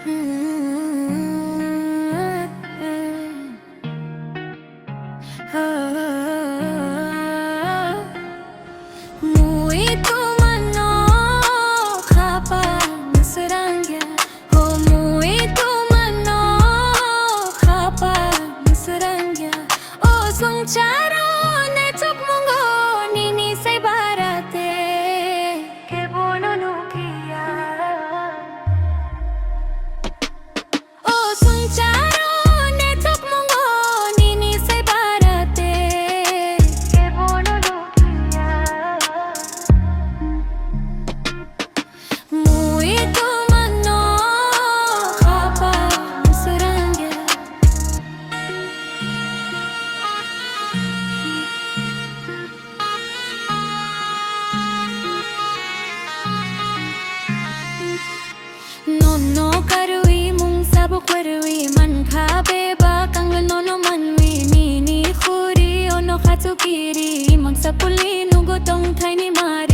MUITO mano kapag nasarangya. Oh, MUITO mano kapag nasarangya. Oh, sungcharo netok mungo nini say barate ke bono nukiya. Oh, sungcharo netok mungo nini say barate ke bono nukiya. MUITO mano kapag nasarangya. No karui mung sabuk warui man khabe ba kangal no manwi ni khuri ono khatsukiri mang sapuli nugo tong thaini mar